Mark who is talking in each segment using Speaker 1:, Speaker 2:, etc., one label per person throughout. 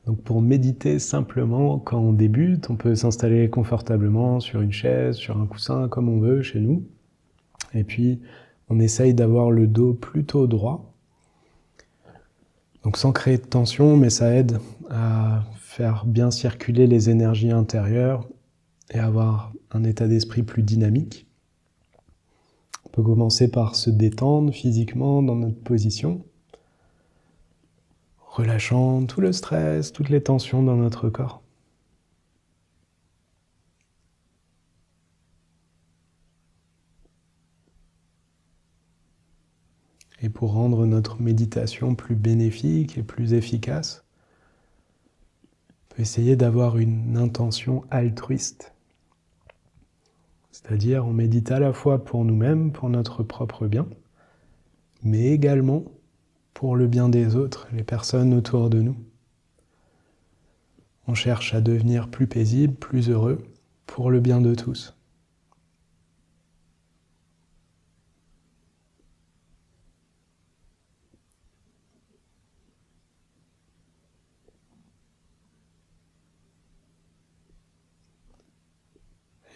Speaker 1: Donc pour méditer simplement, quand on débute, on peut s'installer confortablement sur une chaise, sur un coussin, comme on veut chez nous. Et puis on essaye d'avoir le dos plutôt droit. Donc sans créer de tension, mais ça aide à faire bien circuler les énergies intérieures et avoir un état d'esprit plus dynamique. On peut commencer par se détendre physiquement dans notre position, relâchant tout le stress, toutes les tensions dans notre corps. Et pour rendre notre méditation plus bénéfique et plus efficace, on peut essayer d'avoir une intention altruiste. C'est-à-dire, on médite à la fois pour nous-mêmes, pour notre propre bien, mais également pour le bien des autres, les personnes autour de nous. On cherche à devenir plus paisible, plus heureux, pour le bien de tous.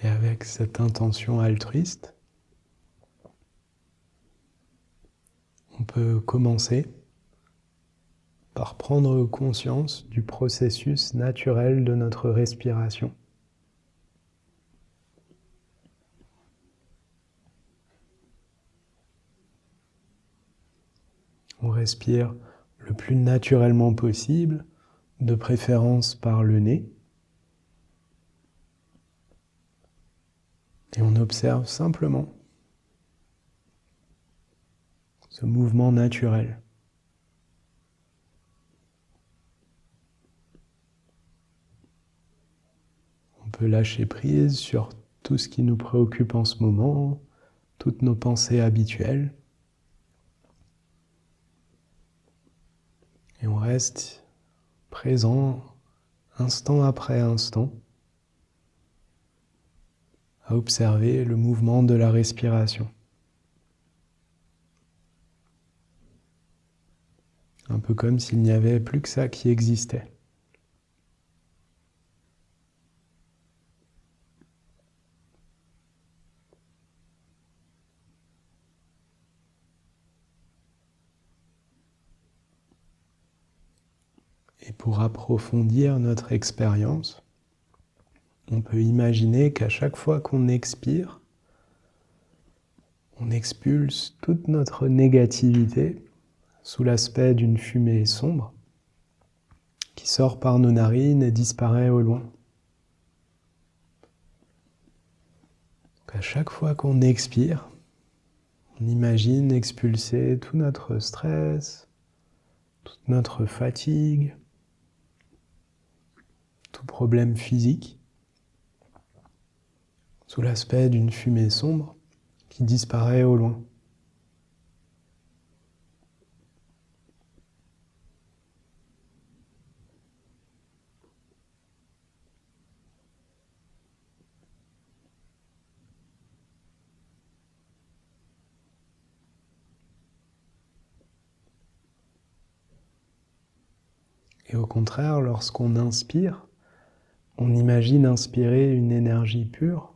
Speaker 1: Et avec cette intention altruiste, on peut commencer par prendre conscience du processus naturel de notre respiration. On respire le plus naturellement possible, de préférence par le nez. Et on observe simplement ce mouvement naturel. On peut lâcher prise sur tout ce qui nous préoccupe en ce moment, toutes nos pensées habituelles. Et on reste présent instant après instant à observer le mouvement de la respiration. Un peu comme s'il n'y avait plus que ça qui existait. Et pour approfondir notre expérience, on peut imaginer qu'à chaque fois qu'on expire, on expulse toute notre négativité sous l'aspect d'une fumée sombre qui sort par nos narines et disparaît au loin. Donc à chaque fois qu'on expire, on imagine expulser tout notre stress, toute notre fatigue, tout problème physique, sous l'aspect d'une fumée sombre qui disparaît au loin. Et au contraire, lorsqu'on inspire, on imagine inspirer une énergie pure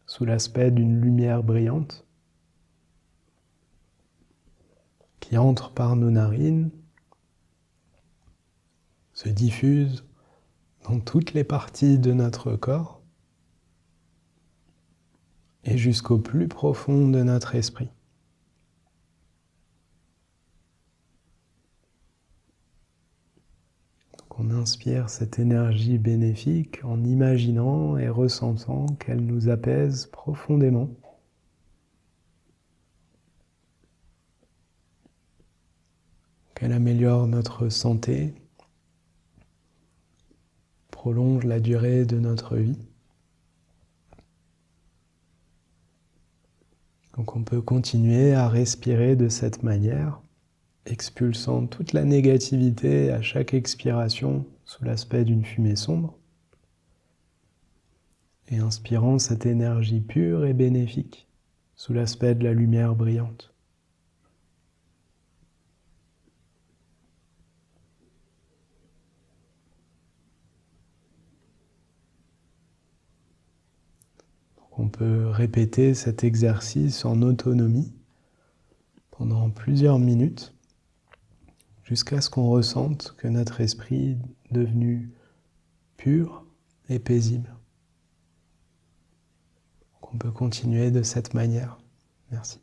Speaker 1: sous l'aspect d'une lumière brillante qui entre par nos narines, se diffuse dans toutes les parties de notre corps et jusqu'au plus profond de notre esprit. Donc on inspire cette énergie bénéfique en imaginant et ressentant qu'elle nous apaise profondément. Qu'elle améliore notre santé, prolonge la durée de notre vie. Donc on peut continuer à respirer de cette manière, expulsant toute la négativité à chaque expiration sous l'aspect d'une fumée sombre, et inspirant cette énergie pure et bénéfique sous l'aspect de la lumière brillante. On peut répéter cet exercice en autonomie pendant plusieurs minutes jusqu'à ce qu'on ressente que notre esprit est devenu pur et paisible. On peut continuer de cette manière. Merci.